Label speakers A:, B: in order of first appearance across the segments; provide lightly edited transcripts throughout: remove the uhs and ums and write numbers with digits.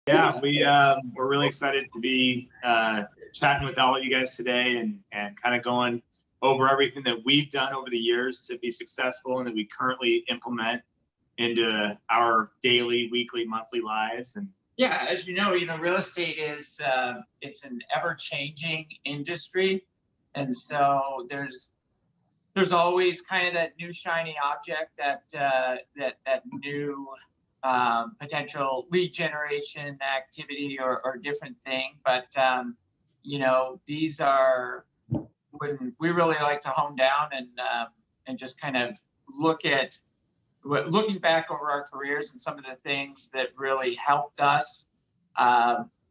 A: Yeah, we're really excited to be chatting with all of you guys today and kind of going over everything that we've done over the years to be successful and that we currently implement into our daily, weekly, monthly lives. And
B: yeah, as real estate is it's an ever-changing industry, and so there's always kind of that new shiny object, that new potential lead generation activity or different thing. But these are when we really like to hone down and just kind of looking back over our careers and some of the things that really helped us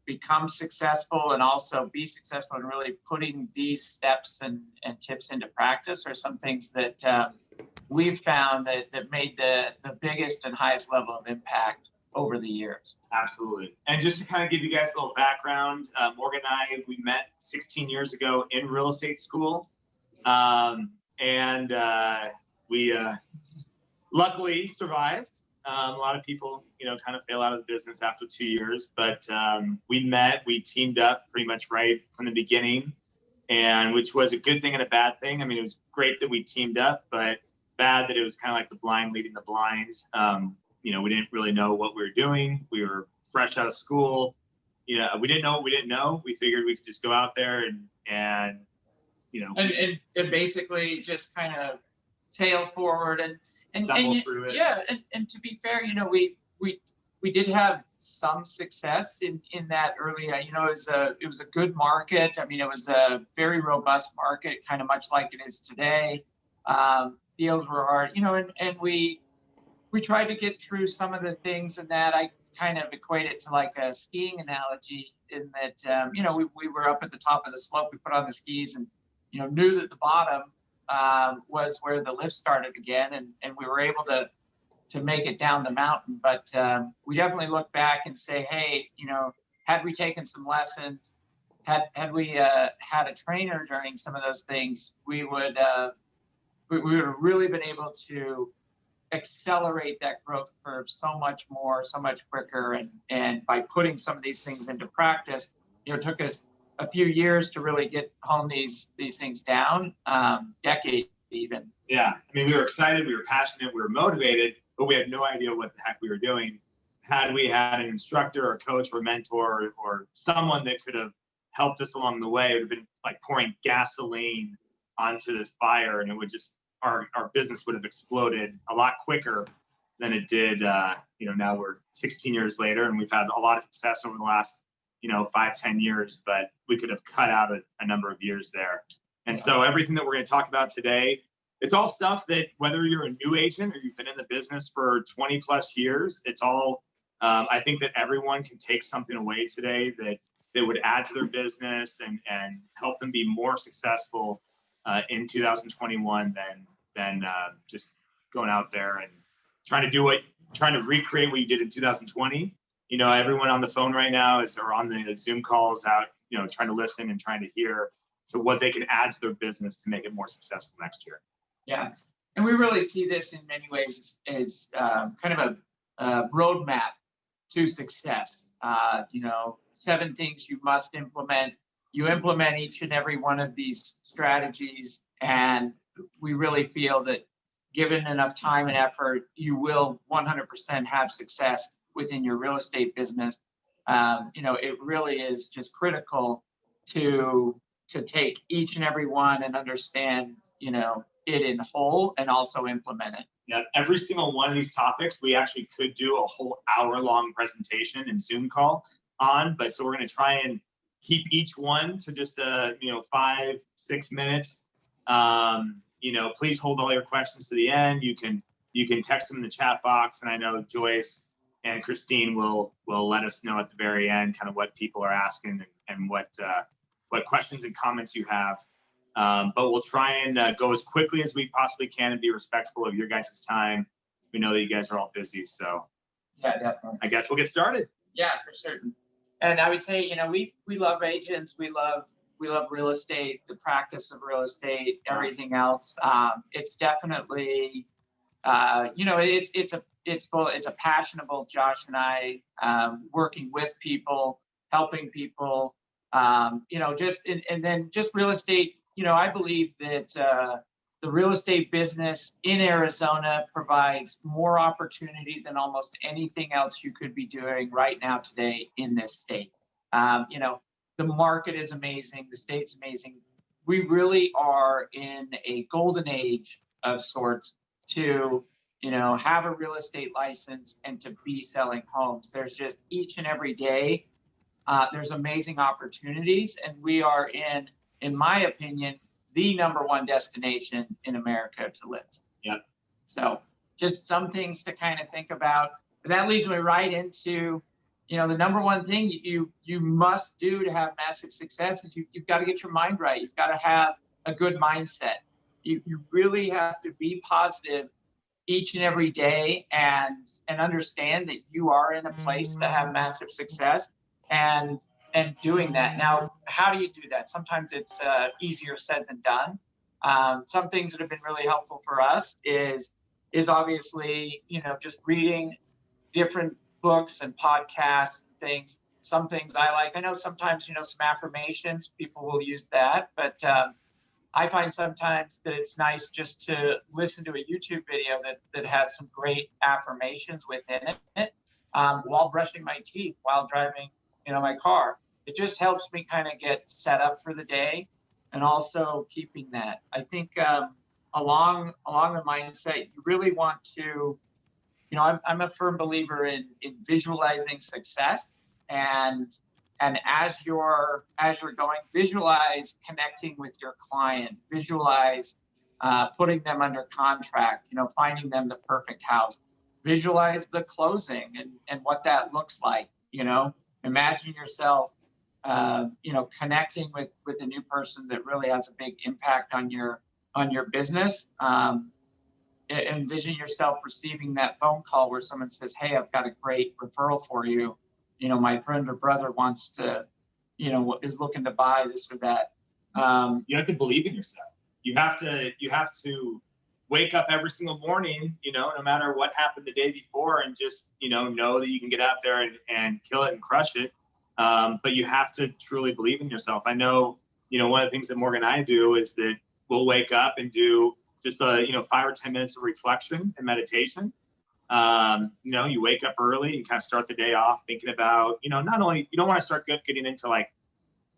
B: become successful and also be successful, and really putting these steps and tips into practice are some things that we've found that made the biggest and highest level of impact over the years.
A: Absolutely. And just to kind of give you guys a little background, Morgan and we met 16 years ago in real estate school. We luckily survived. A lot of people, kind of fail out of the business after 2 years, but we teamed up pretty much right from the beginning, and which was a good thing and a bad thing. I mean, it was great that we teamed up, but bad that it was kind of like the blind leading the blind. We didn't really know what we were doing. We were fresh out of school. We didn't know what we didn't know. We figured we could just go out there and
B: basically just kind of tail forward and
A: stumble through it.
B: Yeah, and to be fair, we did have some success in that early. It was a good market. I mean, it was a very robust market, kind of much like it is today. Deals were hard, and we tried to get through some of the things, and that I kind of equate it to like a skiing analogy, in that we were up at the top of the slope, we put on the skis, and knew that the bottom was where the lift started again, and we were able to make it down the mountain. But we definitely look back and say, hey, had we taken some lessons, had we had a trainer during some of those things, we would have really been able to accelerate that growth curve so much more, so much quicker. And by putting some of these things into practice, it took us a few years to really hone these things down, decade even.
A: Yeah, I mean, we were excited, we were passionate, we were motivated, but we had no idea what the heck we were doing. Had we had an instructor or coach or mentor or someone that could have helped us along the way, it would have been like pouring gasoline onto this fire, and it would just, our business would have exploded a lot quicker than it did. Now we're 16 years later, and we've had a lot of success over the last 5-10 years, but we could have cut out a number of years there. And so everything that we're going to talk about today, it's all stuff that, whether you're a new agent or you've been in the business for 20 plus years, it's all, I think that everyone can take something away today that would add to their business and help them be more successful in 2021 than just going out there and trying to recreate what you did in 2020. Everyone on the phone right now or on the Zoom calls out, trying to listen and trying to hear to what they can add to their business to make it more successful next year.
B: Yeah, and we really see this in many ways as kind of a roadmap to success. 7 things you must implement. You implement each and every one of these strategies, and we really feel that given enough time and effort, you will 100% have success within your real estate business. It really is just critical to take each and every one and understand, it in whole, and also implement it.
A: Yeah, every single one of these topics, we actually could do a whole hour-long presentation and Zoom call on, but so we're going to try and keep each one to just 5-6 minutes. Please hold all your questions to the end. You can text them in the chat box, and I know Joyce and Christine will let us know at the very end kind of what people are asking and what questions and comments you have. But we'll try and go as quickly as we possibly can and be respectful of your guys' time. We know that you guys are all busy, so
B: yeah, definitely.
A: I guess we'll get started.
B: Yeah, for certain. And I would say, we love agents. We love real estate, the practice of real estate, everything else. It's definitely it's a passionable Josh and I, working with people, helping people, and then just real estate. I believe that the real estate business in Arizona provides more opportunity than almost anything else you could be doing right now today in this state. The market is amazing. The state's amazing. We really are in a golden age of sorts to, have a real estate license and to be selling homes. There's just each and every day, there's amazing opportunities, and we are in my opinion, the number one destination in America to live.
A: Yep.
B: So just some things to kind of think about. But that leads me right into, the number one thing you must do to have massive success is you've got to get your mind right. You've got to have a good mindset. You really have to be positive each and every day and understand that you are in a place to have massive success and doing that. Now, how do you do that? Sometimes it's easier said than done. Some things that have been really helpful for us is obviously, just reading different books and podcasts and things. Some things I like. I know sometimes, some affirmations, people will use that, but I find sometimes that it's nice just to listen to a YouTube video that has some great affirmations within it while brushing my teeth, while driving, my car. It just helps me kind of get set up for the day, and also keeping that. I think along the mindset, you really want to, I'm a firm believer in visualizing success, and as you're going, visualize connecting with your client, visualize putting them under contract, finding them the perfect house, visualize the closing and what that looks like. Imagine yourself connecting with a new person that really has a big impact on your business. Envision yourself receiving that phone call where someone says, "Hey, I've got a great referral for you. My friend or brother wants to, is looking to buy this or that."
A: You have to believe in yourself. You have to wake up every single morning, no matter what happened the day before, and just, know that you can get out there and kill it and crush it. But you have to truly believe in yourself. I know, one of the things that Morgan and I do is that we'll wake up and do just 5 or 10 minutes of reflection and meditation. You wake up early and kind of start the day off thinking about, not only, you don't want to start getting into like,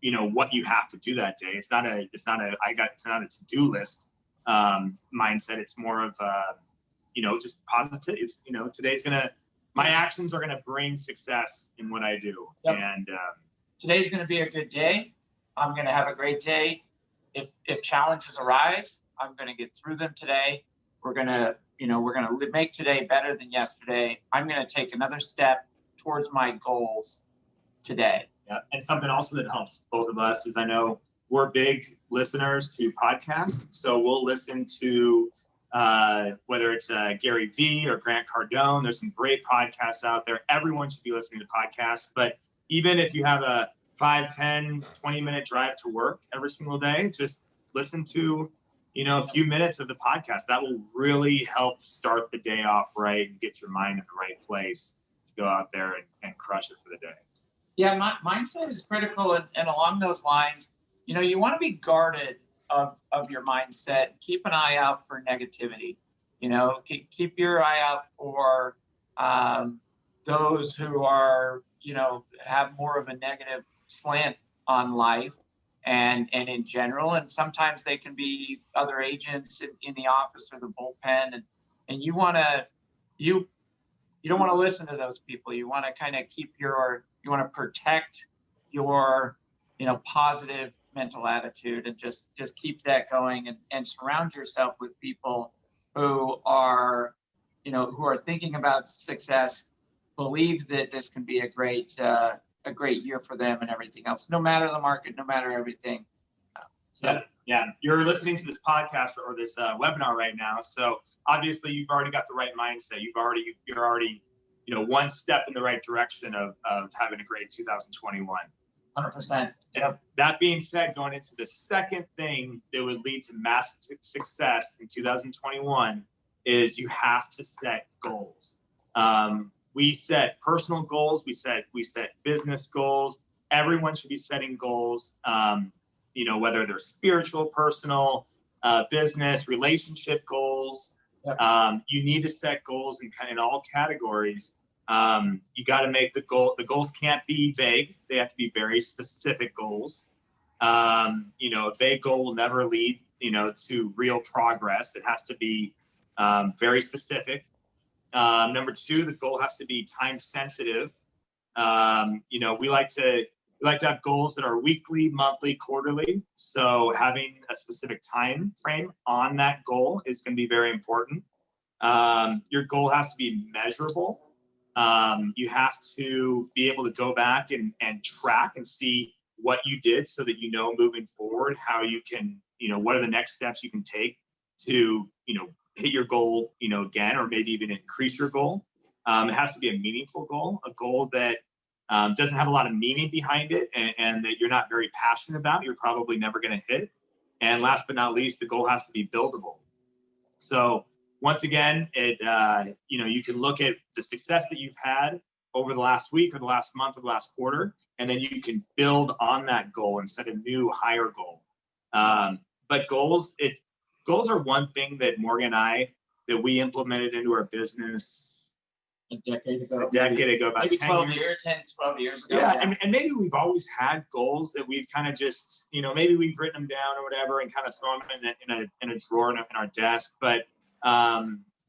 A: what you have to do that day. It's not a to-do list mindset. It's more of just positive. It's, my actions are gonna bring success in what I do.
B: Yep.
A: And
B: today's gonna be a good day. I'm gonna have a great day. If challenges arise, I'm gonna get through them today. We're gonna make today better than yesterday. I'm gonna take another step towards my goals today.
A: Yeah, and something also that helps both of us is I know we're big listeners to podcasts, so we'll listen to whether it's Gary Vee or Grant Cardone. There's some great podcasts out there. Everyone should be listening to podcasts, but even if you have a 5, 10, 20-minute drive to work every single day, just listen to, a few minutes of the podcast. That will really help start the day off right and get your mind in the right place to go out there and crush it for the day.
B: Yeah, mindset is critical, and along those lines, you want to be guarded of your mindset. Keep an eye out for negativity. Keep your eye out for those who are, have more of a negative slant on life and in general. And sometimes they can be other agents in the office or the bullpen, and you don't want to listen to those people. You want to kind of you want to protect your, positive mental attitude, and just keep that going, and surround yourself with people who are, who are thinking about success, believe that this can be a great year for them and everything else, no matter the market, no matter everything.
A: Yeah. You're listening to this podcast or this webinar right now. So obviously you've already got the right mindset. You're already, one step in the right direction of having a great 2021.
B: 100%. Yep.
A: That being said, going into the second thing that would lead to massive success in 2021 is you have to set goals. We set personal goals. We set business goals. Everyone should be setting goals. Whether they're spiritual, personal, business, relationship goals. You need to set goals in all categories. You got to make the goals can't be vague. They have to be very specific goals. A vague goal will never lead, to real progress. It has to be very specific. Number two, the goal has to be time sensitive. We like to have goals that are weekly, monthly, quarterly. So having a specific time frame on that goal is going to be very important. Your goal has to be measurable. You have to be able to go back and track and see what you did so that moving forward how you can, what are the next steps you can take to, hit your goal, again, or maybe even increase your goal. It has to be a meaningful goal, a goal that doesn't have a lot of meaning behind it and that you're not very passionate about, you're probably never going to hit. And last but not least, the goal has to be buildable. So once again, you can look at the success that you've had over the last week or the last month or the last quarter, and then you can build on that goal and set a new higher goal. But goals are one thing that Morgan and I, that we implemented into our business
B: a decade ago,
A: about
B: maybe
A: 12
B: years ago.
A: Yeah. And maybe we've always had goals that we've kind of just, maybe we've written them down or whatever and kind of thrown them in a drawer in our desk. But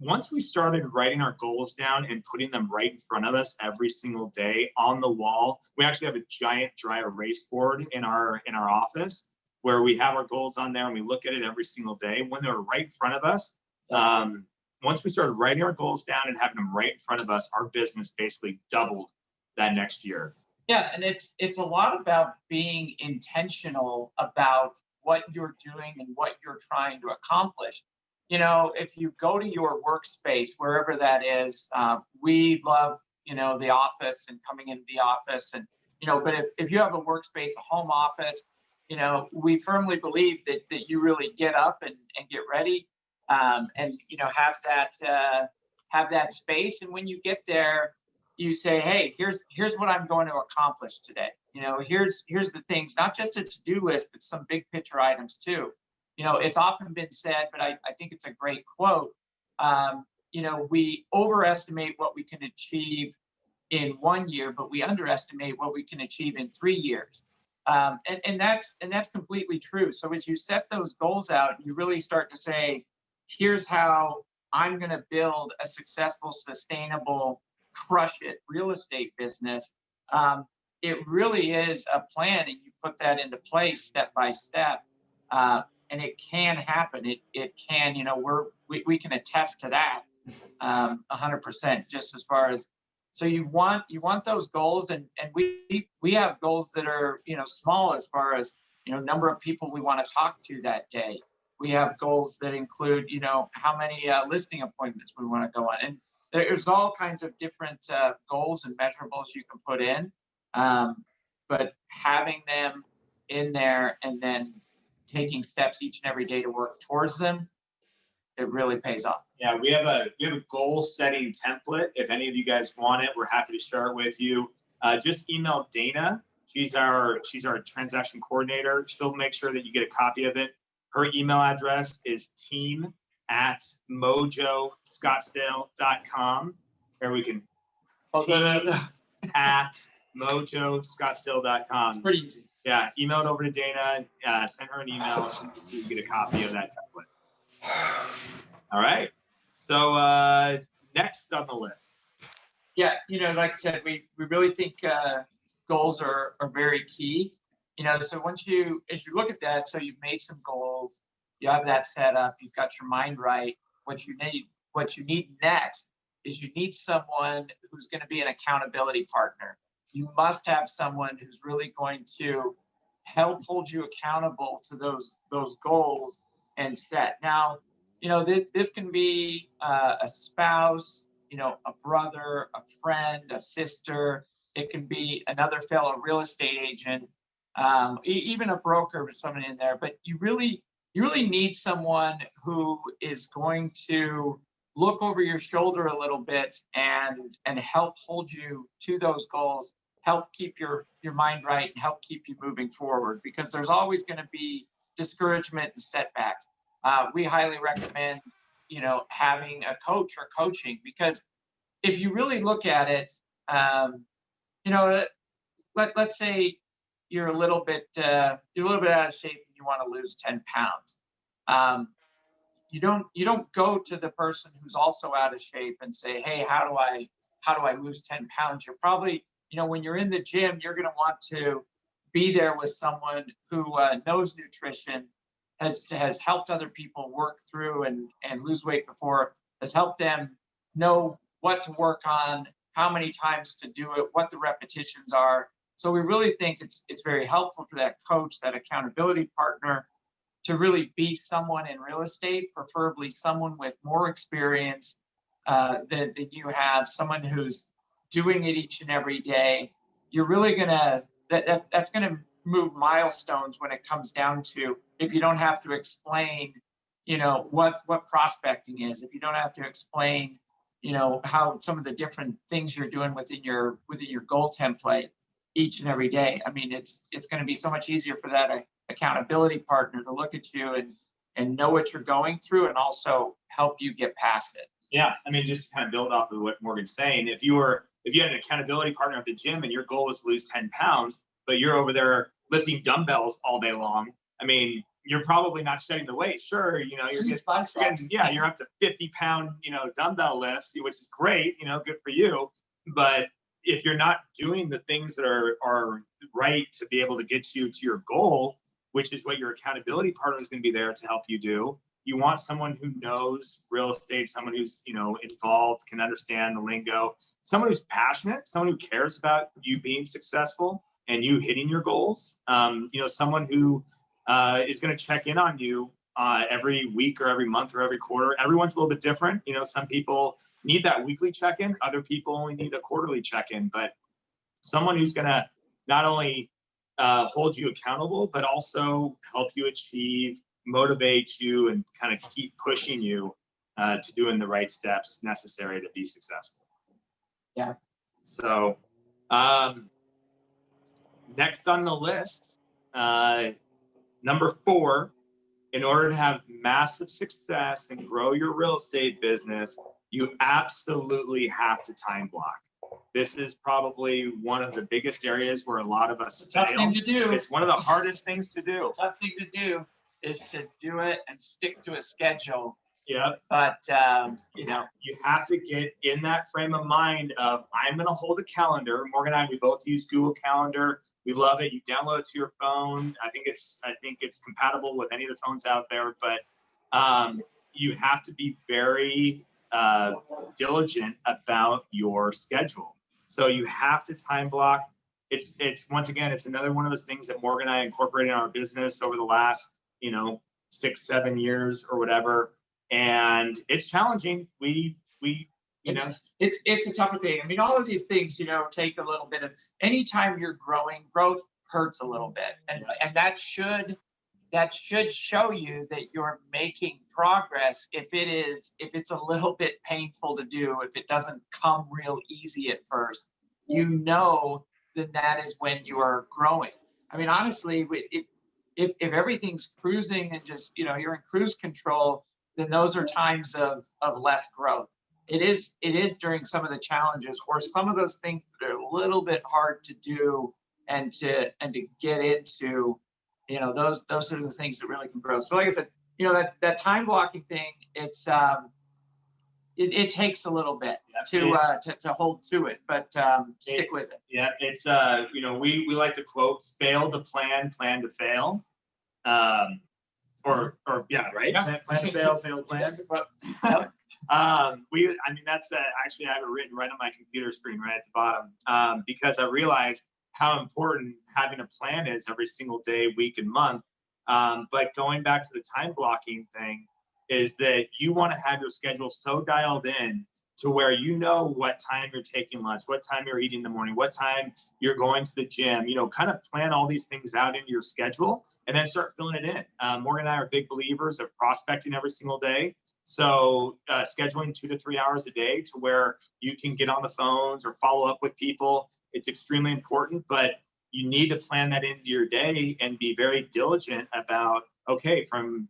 A: once we started writing our goals down and putting them right in front of us every single day on the wall, we actually have a giant dry erase board in our office where we have our goals on there and we look at it every single day when they're right in front of us. Once we started writing our goals down and having them right in front of us, our business basically doubled that next year.
B: Yeah, and it's a lot about being intentional about what you're doing and what you're trying to accomplish. If you go to your workspace, wherever that is, we love, the office and coming into the office and, but if you have a workspace, a home office, we firmly believe that you really get up and get ready, and have that space. And when you get there, you say, hey, here's what I'm going to accomplish today. Here's the things, not just a to-do list, but some big picture items too. It's often been said, but I think it's a great quote. We overestimate what we can achieve in 1 year, but we underestimate what we can achieve in 3 years. And that's completely true. So as you set those goals out, you really start to say, here's how I'm going to build a successful, sustainable, crush it real estate business. It really is a plan, and you put that into place step by step. And it can happen. It can, we can attest to that 100%, just as far as, so you want those goals, and we have goals that are, small as far as, number of people we want to talk to that day. We have goals that include, how many listing appointments we want to go on. And there's all kinds of different goals and measurables you can put in. But having them in there and then taking steps each and every day to work towards them, it really pays off.
A: Yeah, we have a goal setting template. If any of you guys want it, we're happy to share it with you. Just email Dana. She's our transaction coordinator. She'll make sure that you get a copy of it. Her email address is team@mojoscottsdale.com, or we can at mojoscottsdale.com.
B: It's pretty easy.
A: Yeah, email it over to Dana, send her an email, so you can get a copy of that template. All right. So next on the list.
B: Yeah, like I said, we really think goals are very key. So as you look at that, so you've made some goals, you have that set up, you've got your mind right. What you need next is you need someone who's going to be an accountability partner. You must have someone who's really going to help hold you accountable to those goals and set. Now, this can be a spouse, a brother, a friend, a sister. It can be another fellow real estate agent, even a broker with someone in there. But you really need someone who is going to look over your shoulder a little bit and help hold you to those goals, help keep your mind right, and help keep you moving forward, because there's always going to be discouragement and setbacks. We highly recommend, having a coach or coaching, because if you really look at it, you know, let's say you're a little bit out of shape and you want to lose 10 pounds. You don't go to the person who's also out of shape and say, hey, how do I lose 10 pounds? You're probably, when you're in the gym, you're going to want to be there with someone who knows nutrition, has helped other people work through and lose weight before, has helped them know what to work on, how many times to do it, what the repetitions are. So we really think it's very helpful for that coach, that accountability partner, to really be someone in real estate, preferably someone with more experience than you have, someone who's doing it each and every day. You're really that's gonna move milestones when it comes down to, if you don't have to explain, what prospecting is, if you don't have to explain, how some of the different things you're doing within your goal template each and every day. I mean, it's going to be so much easier for that accountability partner to look at you and know what you're going through, and also help you get past it.
A: Yeah, I mean, just to kind of build off of what Morgan's saying, if you had an accountability partner at the gym and your goal was to lose 10 pounds, but you're over there lifting dumbbells all day long, I mean, you're probably not shedding the weight. Sure, you're you're up to 50-pound, dumbbell lifts, which is great, good for you. But if you're not doing the things that are right to be able to get you to your goal, which is what your accountability partner is going to be there to help you do, you want someone who knows real estate, someone who's, involved, can understand the lingo, someone who's passionate, someone who cares about you being successful and you hitting your goals. Someone who is going to check in on you every week or every month or every quarter. Everyone's a little bit different. Some people need that weekly check-in. Other people only need a quarterly check-in. But someone who's going to not only hold you accountable, but also help you achieve, motivate you, and kind of keep pushing you to doing the right steps necessary to be successful.
B: Yeah.
A: So next on the list, number 4, in order to have massive success and grow your real estate business, you absolutely have to time block. This is probably one of the biggest areas where a lot of us fail.
B: Tough thing to do.
A: It's one of the hardest things to do.
B: It's a tough thing to do is to do it and stick to a schedule.
A: Yeah.
B: But,
A: you have to get in that frame of mind of, I'm going to hold a calendar. Morgan and I, we both use Google Calendar. We love it. You download it to your phone. I think it's compatible with any of the phones out there, but you have to be very diligent about your schedule. So you have to time block. It's once again, it's another one of those things that Morgan and I incorporated in our business over the last, 6-7 years or whatever. And it's challenging.
B: It's a tough thing. I mean, all of these things, take a little bit of, anytime you're growing, growth hurts a little bit. And that should show you that you're making progress. If it's a little bit painful to do, if it doesn't come real easy at first, then that is when you are growing. I mean, honestly, if everything's cruising and just, you're in cruise control, then those are times of less growth. It is during some of the challenges or some of those things that are a little bit hard to do and to get into, those are the things that really can grow. So like I said, that time blocking thing, it takes a little bit to hold to it, but stick with it.
A: Yeah, it's we like to quote, fail to plan, plan to fail. Right? Yeah. Plan to fail, fail to plan.
B: Yes, but,
A: that's actually, I have it written right on my computer screen right at the bottom, because I realized how important having a plan is every single day, week, and month. But going back to the time blocking thing, is that you want to have your schedule so dialed in to where what time you're taking lunch, what time you're eating in the morning, what time you're going to the gym, kind of plan all these things out into your schedule and then start filling it in. Morgan and I are big believers of prospecting every single day. So scheduling 2 to 3 hours a day to where you can get on the phones or follow up with people, it's extremely important, but you need to plan that into your day and be very diligent about, okay, from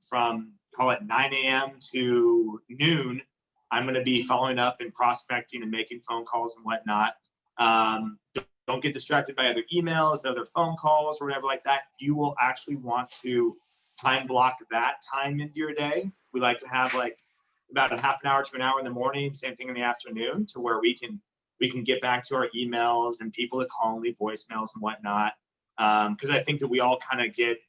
A: call it 9 a.m. to noon, I'm going to be following up and prospecting and making phone calls and whatnot. Don't get distracted by other emails, other phone calls, or whatever like that. You will actually want to time block that time into your day. We like to have like about a half an hour to an hour in the morning, same thing in the afternoon, to where we can get back to our emails and people that call and leave voicemails and whatnot. Because I think that we all kind of get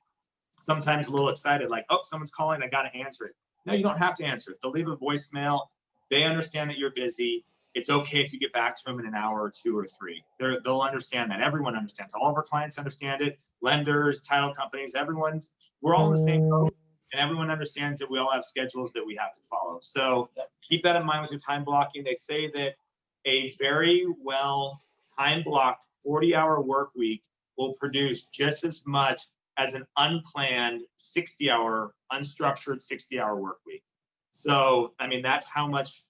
A: sometimes a little excited, like, oh, someone's calling, I got to answer it. No, you don't have to answer it. They'll leave a voicemail. They understand that you're busy. It's okay if you get back to them in an hour or 2 or 3. They'll understand that. Everyone understands. All of our clients understand it. Lenders, title companies, we're all in the same boat, and everyone understands that we all have schedules that we have to follow. So keep that in mind with your time blocking. They say that a very well time blocked 40-hour work week will produce just as much as an unplanned 60-hour, unstructured 60-hour work week. So, I mean, that's how much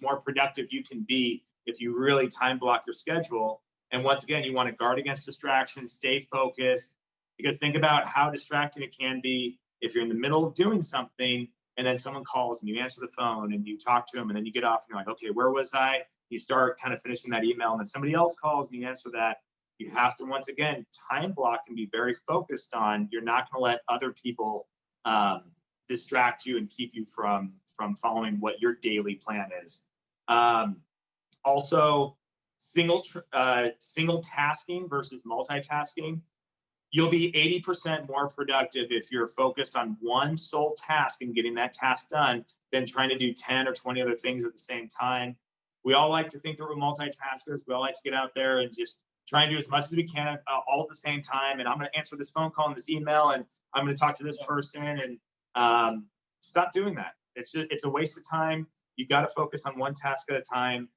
A: more productive you can be if you really time block your schedule. And once again, you want to guard against distractions, stay focused, because think about how distracting it can be if you're in the middle of doing something and then someone calls and you answer the phone and you talk to them and then you get off and you're like, okay, where was I? You start kind of finishing that email and then somebody else calls and you answer that. You have to, once again, time block and be very focused on, you're not going to let other people distract you and keep you from following what your daily plan is. Also, single tasking versus multitasking. You'll be 80% more productive if you're focused on one sole task and getting that task done than trying to do 10 or 20 other things at the same time. We all like to think that we're multitaskers. We all like to get out there and just try and do as much as we can all at the same time. And I'm going to answer this phone call and this email, and I'm going to talk to this person, and stop doing that. It's a waste of time. You got to focus on one task at a time.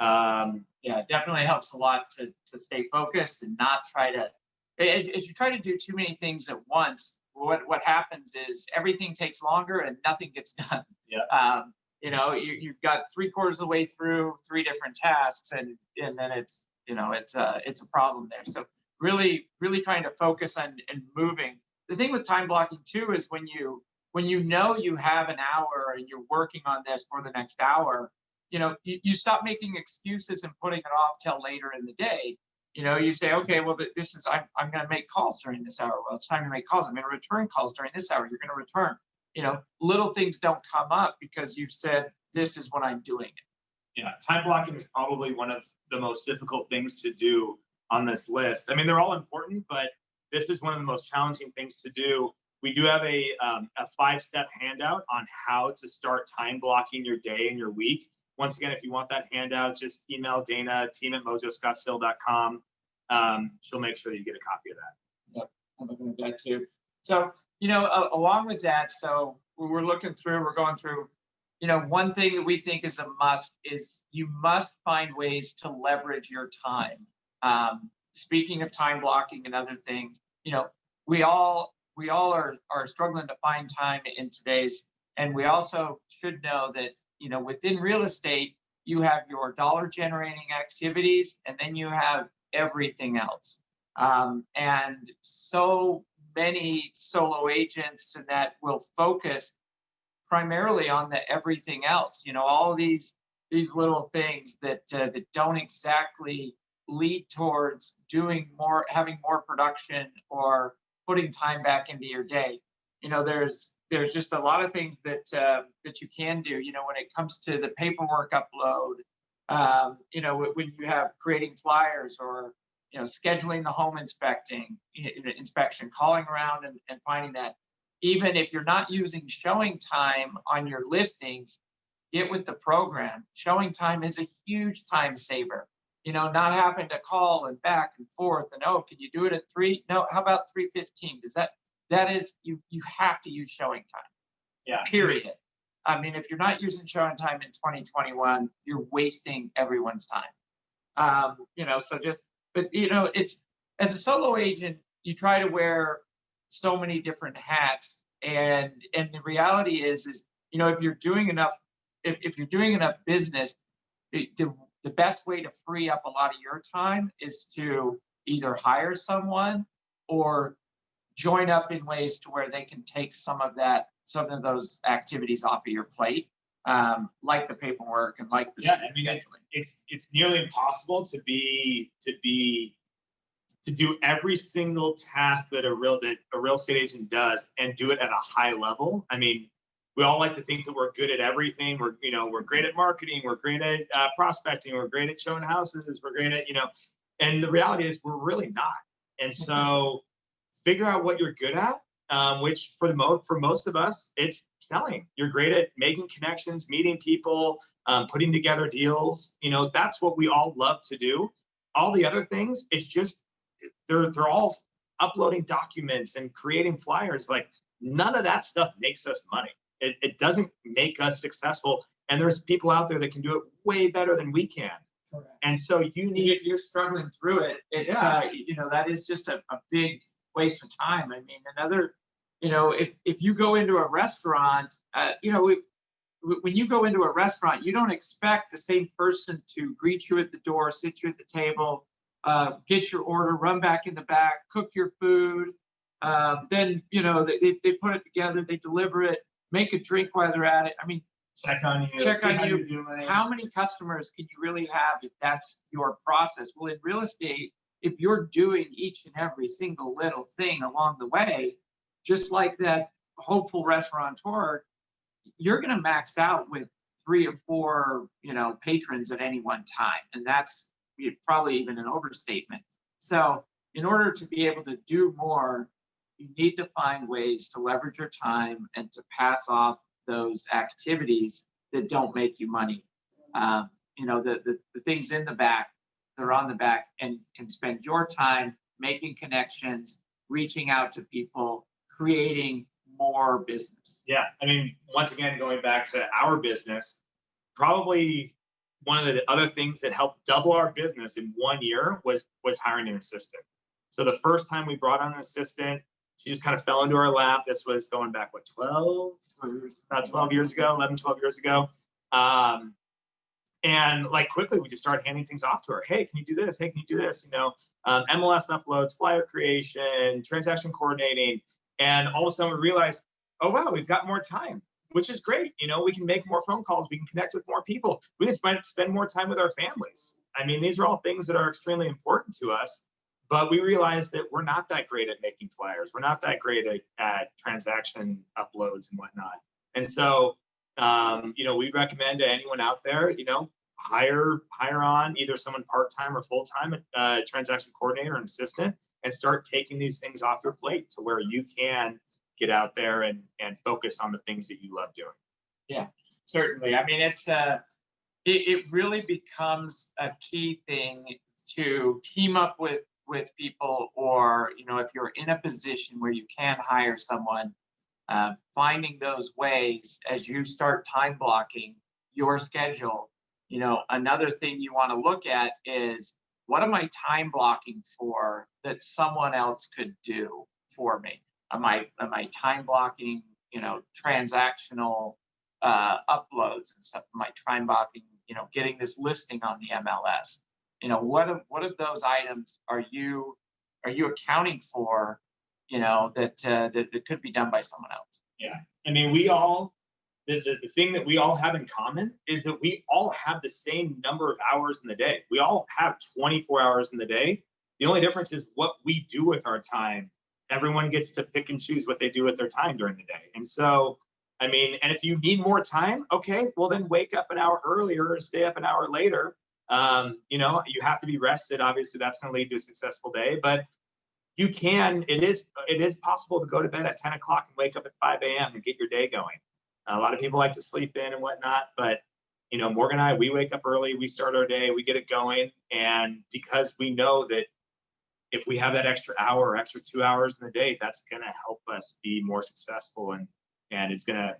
B: Yeah, it definitely helps a lot to stay focused and not try to, as you try to do too many things at once, what happens is everything takes longer and nothing gets done.
A: Yeah.
B: You've got 3/4 of the way through 3 different tasks, and then it's a problem there. So really trying to focus on and moving. The thing with time blocking too is when you know you have an hour and you're working on this for the next hour, you stop making excuses and putting it off till later in the day. You say, okay, well, I'm going to make calls during this hour. Well, it's time to make calls. I'm going to return calls during this hour. You're going to return. Little things don't come up because you've said, this is when I'm doing it.
A: Yeah, time blocking is probably one of the most difficult things to do on this list. I mean, they're all important, but this is one of the most challenging things to do. We do have a 5-step handout on how to start time blocking your day and your week. Once again, if you want that handout, just email Dana, team@mojoscottsdale.com. She'll make sure that you get a copy of that.
B: Yep, I'm looking at that too. So, along with that, so we're going through, one thing that we think is a must is you must find ways to leverage your time. Speaking of time blocking and other things, we all are struggling to find time in today's, and we also should know that, within real estate, you have your dollar generating activities, and then you have everything else. And so many solo agents and that will focus primarily on the everything else, all these little things that don't exactly lead towards doing more, having more production or putting time back into your day. There's just a lot of things that you can do, when it comes to the paperwork upload, when you have creating flyers or, scheduling the home inspection, calling around and finding that. Even if you're not using showing time on your listings, get with the program. Showing time is a huge time saver. Not having to call and back and forth and, oh, can you do it at 3? No, how about 3:15? Because that is, you have to use showing time.
A: Yeah.
B: Period. I mean, if you're not using showing time in 2021, you're wasting everyone's time. It's, as a solo agent, you try to wear so many different hats, and the reality is if you're doing enough, if you're doing enough business, the best way to free up a lot of your time is to either hire someone or join up in ways to where they can take some of those activities off of your plate, like the paperwork and like the
A: it's nearly impossible to do every single task that a real estate agent does and do it at a high level. I mean, we all like to think that we're good at everything. We're great at marketing. We're great at prospecting. We're great at showing houses. We're great at, and the reality is we're really not. And so figure out what you're good at, which for most of us, it's selling. You're great at making connections, meeting people, putting together deals. That's what we all love to do. All the other things, it's just, they're all uploading documents and creating flyers. Like, none of that stuff makes us money. It doesn't make us successful. And there's people out there that can do it way better than we can.
B: Correct.
A: And so if
B: you're struggling through it, it's that is just a big waste of time. I mean, another, if you go into a restaurant, when you go into a restaurant, you don't expect the same person to greet you at the door, sit you at the table, get your order, run back in the back, cook your food. Then, they put it together, they deliver it, make a drink while they're at it. I mean,
A: check on you.
B: How many customers can you really have if that's your process? Well, in real estate, if you're doing each and every single little thing along the way, just like that hopeful restaurateur, you're going to max out with 3 or 4, patrons at any one time. And that's probably even an overstatement. So in order to be able to do more, you need to find ways to leverage your time and to pass off those activities that don't make you money. The things in the back, they're on the back, and can spend your time making connections, reaching out to people, creating more business.
A: Yeah. I mean, once again, going back to our business, probably one of the other things that helped double our business in 1 year was hiring an assistant. So the first time we brought on an assistant, she just kind of fell into our lap. This was going back, 12 years ago, 11, 12 years ago. And like quickly, we just started handing things off to her. Hey, can you do this? Hey, can you do this? MLS uploads, flyer creation, transaction coordinating. And all of a sudden we realized, oh, wow, we've got more time, which is great. We can make more phone calls. We can connect with more people. We can spend more time with our families. I mean, these are all things that are extremely important to us. But we realized that we're not that great at making flyers. We're not that great at transaction uploads and whatnot. And so, we recommend to anyone out there, hire on either someone part-time or full-time, transaction coordinator and assistant, and start taking these things off your plate to where you can get out there and focus on the things that you love doing.
B: Yeah, certainly. I mean, it really becomes a key thing to team up with people, or if you're in a position where you can hire someone, finding those ways as you start time blocking your schedule. Another thing you want to look at is, what am I time blocking for that someone else could do for me? Am I time blocking transactional uploads and stuff? Am I time blocking getting this listing on the MLS? What of those items are you accounting for, that could be done by someone else?
A: Yeah. I mean, the thing that we all have in common is that we all have the same number of hours in the day. We all have 24 hours in the day. The only difference is what we do with our time. Everyone gets to pick and choose what they do with their time during the day. And so, I mean, and if you need more time, okay, well then wake up an hour earlier or stay up an hour later. You have to be rested. Obviously, that's going to lead to a successful day, but it is possible to go to bed at 10 o'clock and wake up at 5 a.m. and get your day going. A lot of people like to sleep in and whatnot, but Morgan and I, we wake up early, we start our day, we get it going. And because we know that if we have that extra hour or extra 2 hours in the day, that's going to help us be more successful. And it's going to,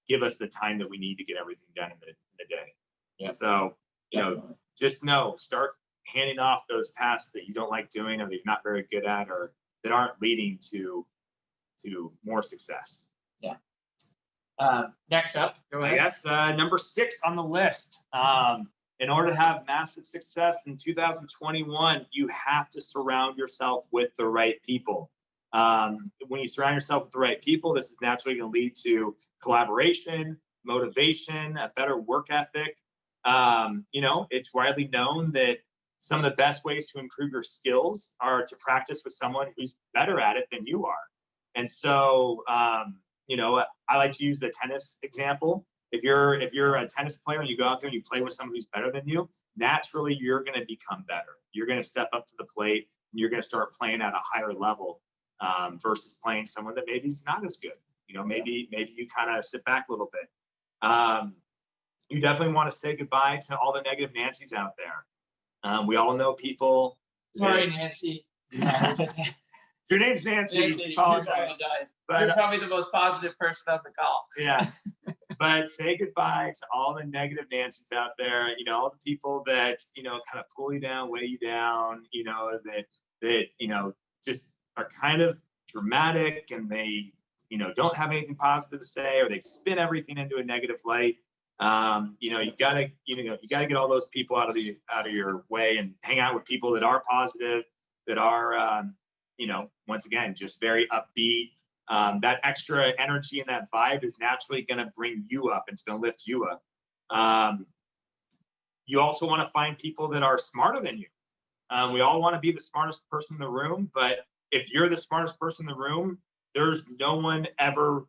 A: give us the time that we need to get everything done in the day. Yeah. So, just start handing off those tasks that you don't like doing, or that you're not very good at, or that aren't leading to more success.
B: Yeah. Next up, go ahead.
A: I guess number 6 on the list. In order to have massive success in 2021, you have to surround yourself with the right people. When you surround yourself with the right people, this is naturally going to lead to collaboration, motivation, a better work ethic. It's widely known that some of the best ways to improve your skills are to practice with someone who's better at it than you are. And so, I like to use the tennis example. If you're a tennis player and you go out there and you play with someone who's better than you, naturally you're going to become better. You're going to step up to the plate and you're going to start playing at a higher level versus playing someone that maybe is not as good. Maybe you kind of sit back a little bit. You definitely want to say goodbye to all the negative Nancys out there. We all know people.
B: Sorry, Nancy.
A: Your name's Nancy. Apologize.
B: But you're probably the most positive person on the call.
A: Yeah. But say goodbye to all the negative Nancys out there, all the people that, kind of pull you down, weigh you down, that just are kind of dramatic and they, don't have anything positive to say, or they spin everything into a negative light. You gotta get all those people out of your way and hang out with people that are positive, that are, once again, just very upbeat. That extra energy and that vibe is naturally going to bring you up. It's going to lift you up. You also want to find people that are smarter than you. We all want to be the smartest person in the room, but if you're the smartest person in the room, there's no one ever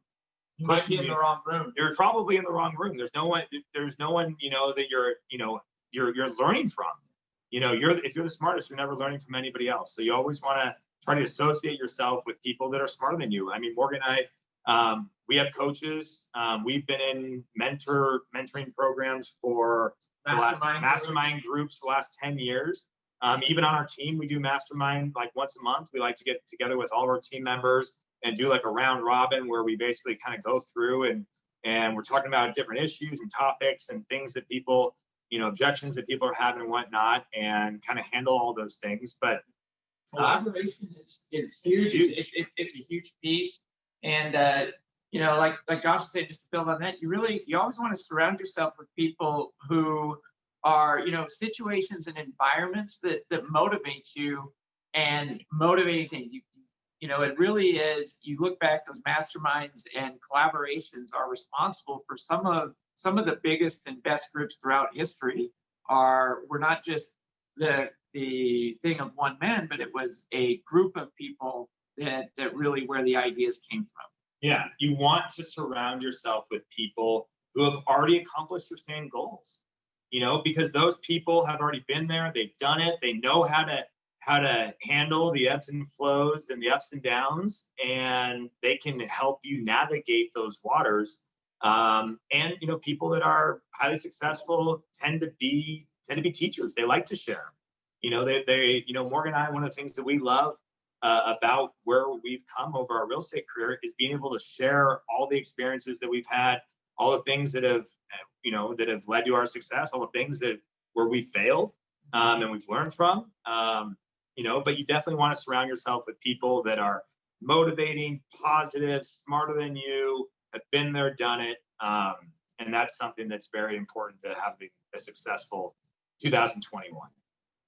B: pushing you in the wrong room.
A: You're probably in the wrong room. There's no one, that you're learning from. If you're the smartest, you're never learning from anybody else. So you always want to try to associate yourself with people that are smarter than you. I mean, Morgan and I, we have coaches. We've been in mentoring programs for mastermind groups for the last 10 years. Even on our team, we do mastermind like once a month. We like to get together with all of our team members and do like a round robin where we basically kind of go through and we're talking about different issues and topics and things that people, objections that people are having and whatnot, and kind of handle all those things. But
B: collaboration is huge. It's a huge piece. And, like Josh said, just to build on that, you always want to surround yourself with people who are, situations and environments that motivate you and motivating things. It really is, you look back, those masterminds and collaborations are responsible for some of the biggest and best groups throughout history. Were not just the thing of one man, but it was a group of people that really where the ideas came from.
A: Yeah, you want to surround yourself with people who have already accomplished your same goals, because those people have already been there, they've done it, they know how to handle the ebbs and flows and the ups and downs, and they can help you navigate those waters. And people that are highly successful tend to be teachers. They like to share. Morgan and I, one of the things that we love about where we've come over our real estate career is being able to share all the experiences that we've had, all the things that have led to our success, all the things where we failed and we've learned from. But you definitely want to surround yourself with people that are motivating, positive, smarter than you, have been there, done it. And that's something that's very important to having a successful 2021.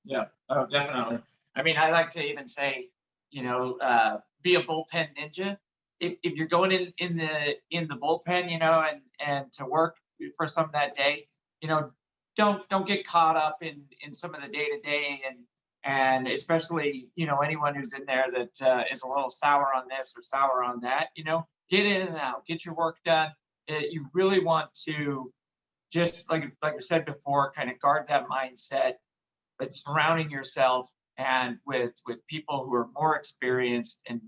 B: Yeah, definitely. I mean, I like to even say, be a bullpen ninja. If you're going in the bullpen, and to work for some of that day, don't get caught up in some of the day-to-day and especially, anyone who's in there that is a little sour on this or sour on that, get in and out, get your work done. You really want to just like I said before, kind of guard that mindset, but surrounding yourself and with people who are more experienced and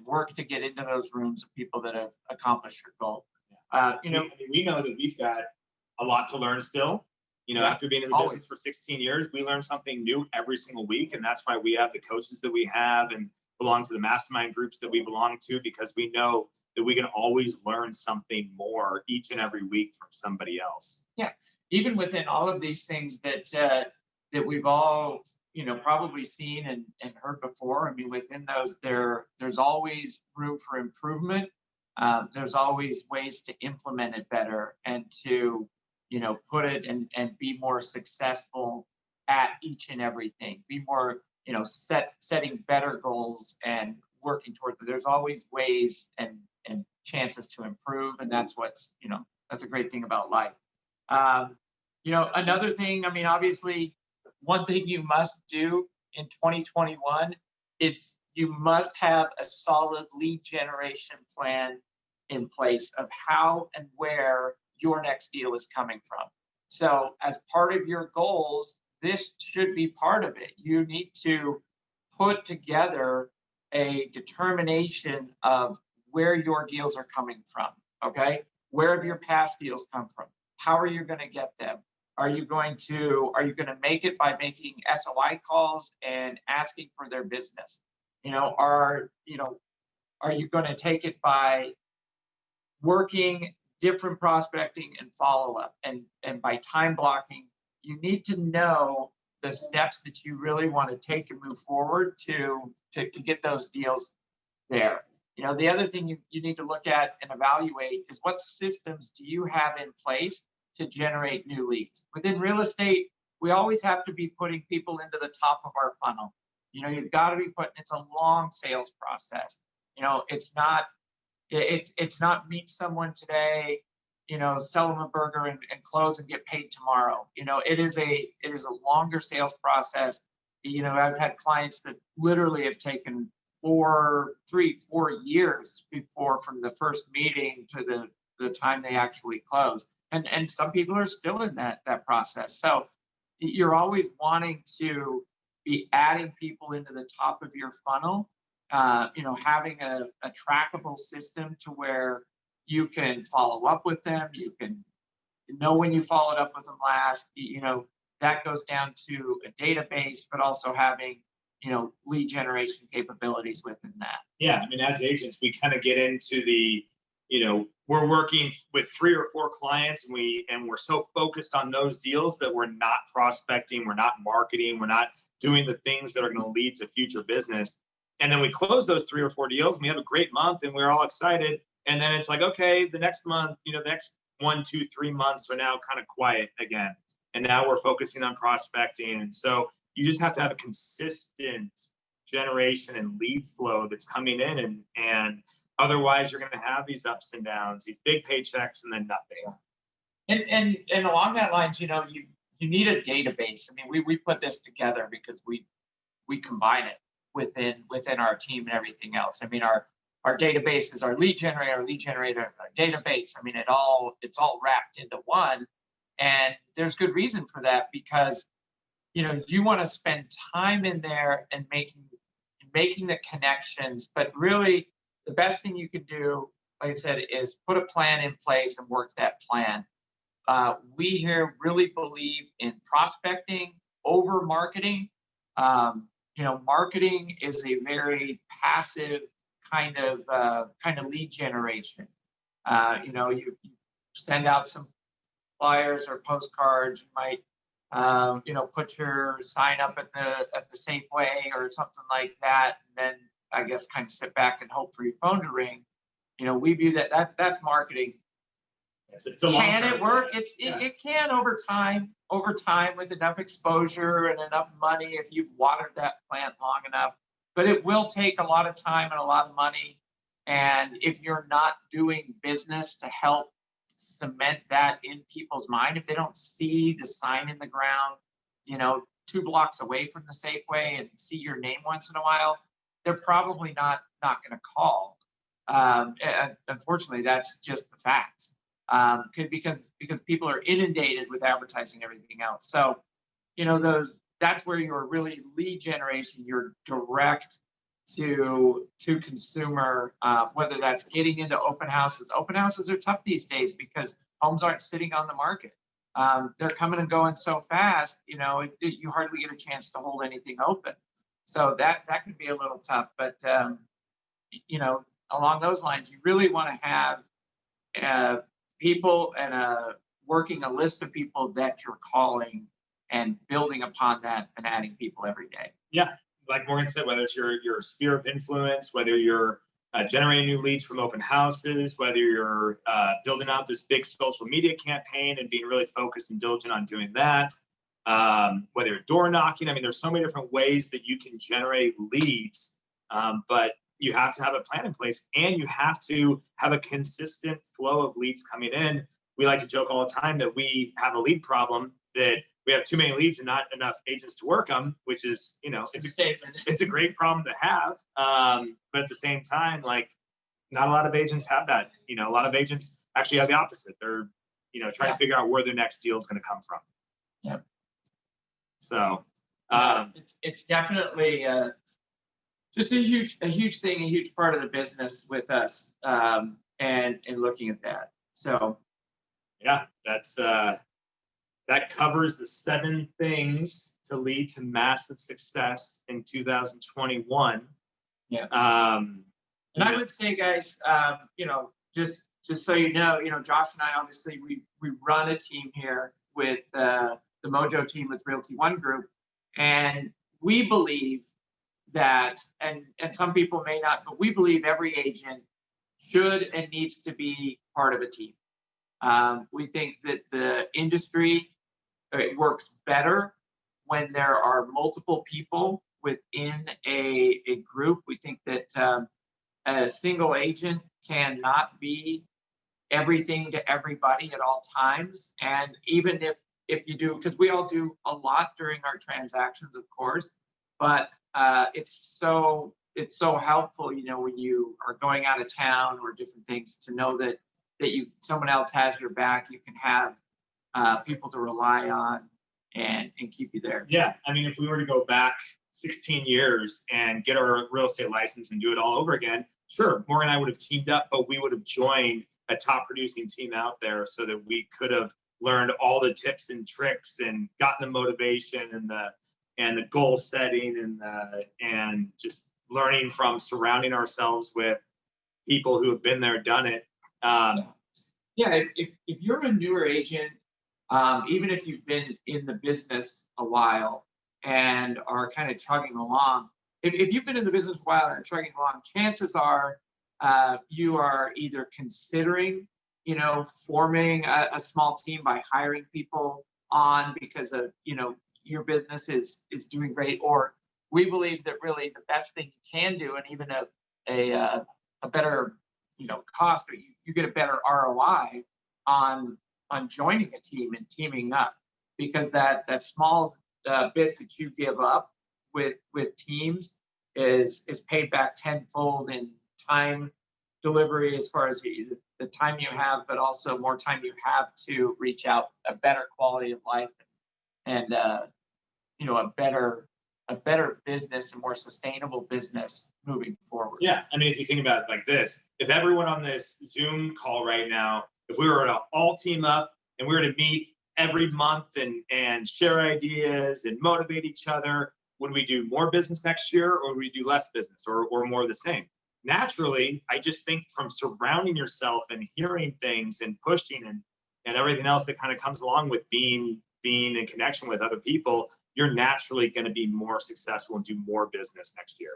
B: work to get into those rooms of people that have accomplished your goal.
A: We know that we've got a lot to learn still. After being in the business for 16 years, we learn something new every single week. And that's why we have the coaches that we have and belong to the mastermind groups that we belong to, because we know that we can always learn something more each and every week from somebody else.
B: Yeah. Even within all of these things that we've all, probably seen and heard before. I mean, within those, there's always room for improvement. there's always ways to implement it better and to, put it and be more successful at each and everything. Be more, setting better goals and working towards it. There's always ways and chances to improve, and that's what's, that's a great thing about life. Another thing, I mean, obviously, one thing you must do in 2021 is you must have a solid lead generation plan in place of how and where your next deal is coming from. So as part of your goals, this should be part of it. You need to put together a determination of where your deals are coming from, okay? Where have your past deals come from? How are you going to get them? Are you going to make it by making SOI calls and asking for their business? Are you going to take it by working different prospecting and follow-up and by time blocking? You need to know the steps that you really want to take and move forward to get those deals there. The other thing you need to look at and evaluate is what systems do you have in place to generate new leads. Within real estate, we always have to be putting people into the top of our funnel. You've got to be it's a long sales process. It's not meet someone today, sell them a burger and close and get paid tomorrow. It is a longer sales process. I've had clients that literally have taken 4 years before from the first meeting to the time they actually close. And some people are still in that process. So you're always wanting to be adding people into the top of your funnel, having a trackable system to where you can follow up with them. You can know when you followed up with them last. That goes down to a database, but also having, lead generation capabilities within that.
A: Yeah, I mean, as agents, we kind of get into the, we're working with 3 or 4 clients and we're so focused on those deals that we're not prospecting, we're not marketing, we're not doing the things that are going to lead to future business. And then we close those 3 or 4 deals and we have a great month and we're all excited. And then it's like, okay, the next month, the next 1, 2, 3 months are now kind of quiet again. And now we're focusing on prospecting. And so you just have to have a consistent generation and lead flow that's coming in, and otherwise you're going to have these ups and downs, these big paychecks and then nothing.
B: And along that lines, you need a database. I mean, we put this together because we combine it within our team and everything else. I mean, our database is our lead generator, our database. I mean, it's all wrapped into one. And there's good reason for that because, you want to spend time in there and making the connections. But really, the best thing you could do, like I said, is put a plan in place and work that plan. We here really believe in prospecting over marketing. Marketing is a very passive kind of lead generation. You send out some flyers or postcards. You might, put your sign up at the Safeway or something like that, and then I guess kind of sit back and hope for your phone to ring. We view that's marketing.
A: It's a long
B: Can
A: term.
B: It work? It can over time with enough exposure and enough money if you've watered that plant long enough. But it will take a lot of time and a lot of money. And if you're not doing business to help cement that in people's mind, if they don't see the sign in the ground, 2 blocks away from the Safeway and see your name once in a while, they're probably not going to call. And unfortunately, that's just the facts. Because people are inundated with advertising, everything else. So, that's where your really lead generation, your direct to consumer, whether that's getting into open houses. Open houses are tough these days because homes aren't sitting on the market. They're coming and going so fast, you hardly get a chance to hold anything open. So that can be a little tough. But, along those lines, you really want to have people and working a list of people that you're calling and building upon that and adding people every day.
A: Yeah. Like Morgan said, whether it's your sphere of influence, whether you're generating new leads from open houses, whether you're building out this big social media campaign and being really focused and diligent on doing that, whether you're door knocking. I mean, there's so many different ways that you can generate leads, but you have to have a plan in place, and you have to have a consistent flow of leads coming in. We like to joke all the time that we have a lead problem, that we have too many leads and not enough agents to work them, which is, it's a statement. It's a great problem to have. But at the same time, like, not a lot of agents have that. A lot of agents actually have the opposite. They're, trying to figure out where their next deal is going to come from.
B: Yeah.
A: So
B: it's definitely just a huge thing, a huge part of the business with us, and looking at that. So
A: yeah, that covers the 7 things to lead to massive success in 2021.
B: Yeah. And I would say, guys, just so you know, Josh and I, obviously, we run a team here with the Mojo team with Realty One Group, and we believe that, and some people may not, but we believe every agent should and needs to be part of a team. We think that the industry, it works better when there are multiple people within a group. We think that a single agent cannot be everything to everybody at all times. And even if you do, because we all do a lot during our transactions, of course, but it's so helpful, when you are going out of town or different things, to know that someone else has your back. You can have people to rely on and keep you there.
A: Yeah, I mean, if we were to go back 16 years and get our real estate license and do it all over again, sure, Morgan and I would have teamed up, but we would have joined a top producing team out there so that we could have learned all the tips and tricks and gotten the motivation and the goal setting and just learning from surrounding ourselves with people who have been there, done it.
B: Yeah, if you're a newer agent, even if you've been in the business a while and are kind of chugging along, if you've been in the business a while and are chugging along, chances are you are either considering, forming a small team by hiring people on because of, your business is doing great, or we believe that really the best thing you can do, and even a better, cost, or you get a better ROI on joining a team and teaming up, because that small bit that you give up with teams is paid back tenfold in time delivery, as far as the time you have, but also more time you have to reach out, a better quality of life, and a better business, a more sustainable business moving forward.
A: Yeah, I mean, if you think about it like this, if everyone on this Zoom call right now, if we were to all team up and we were to meet every month and share ideas and motivate each other, would we do more business next year, or would we do less business, or more of the same? Naturally, I just think from surrounding yourself and hearing things and pushing and everything else that kind of comes along with being in connection with other people, you're naturally going to be more successful and do more business next year.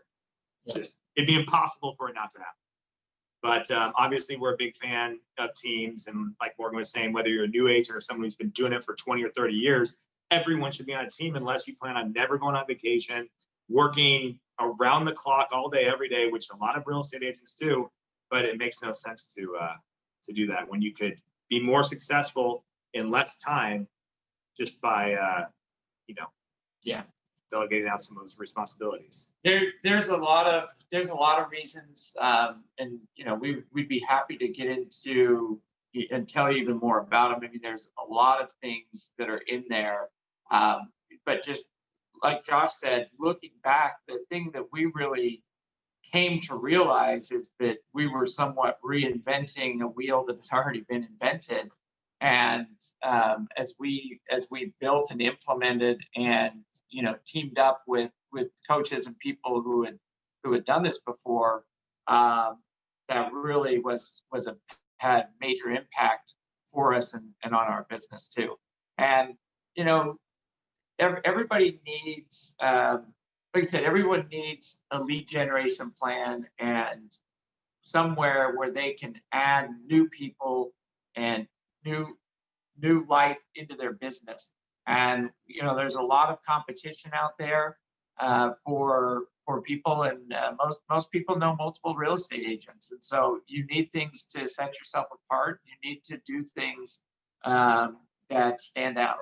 A: Yeah. It'd be impossible for it not to happen. But obviously, we're a big fan of teams. And like Morgan was saying, whether you're a new agent or someone who's been doing it for 20 or 30 years, everyone should be on a team, unless you plan on never going on vacation, working around the clock all day, every day, which a lot of real estate agents do. But it makes no sense to do that when you could be more successful in less time just by, delegating out some of those responsibilities.
B: There's a lot of reasons, and we'd be happy to get into and tell you even more about them. I mean, there's a lot of things that are in there, but just like Josh said, looking back, the thing that we really came to realize is that we were somewhat reinventing a wheel that had already been invented. And as we built and implemented and teamed up with coaches and people who had done this before, that really had major impact for us and on our business too. And everybody needs, like I said, everyone needs a lead generation plan and somewhere where they can add new people and new life into their business. And there's a lot of competition out there for people, and most people know multiple real estate agents, and so you need things to set yourself apart. You need to do things that stand out.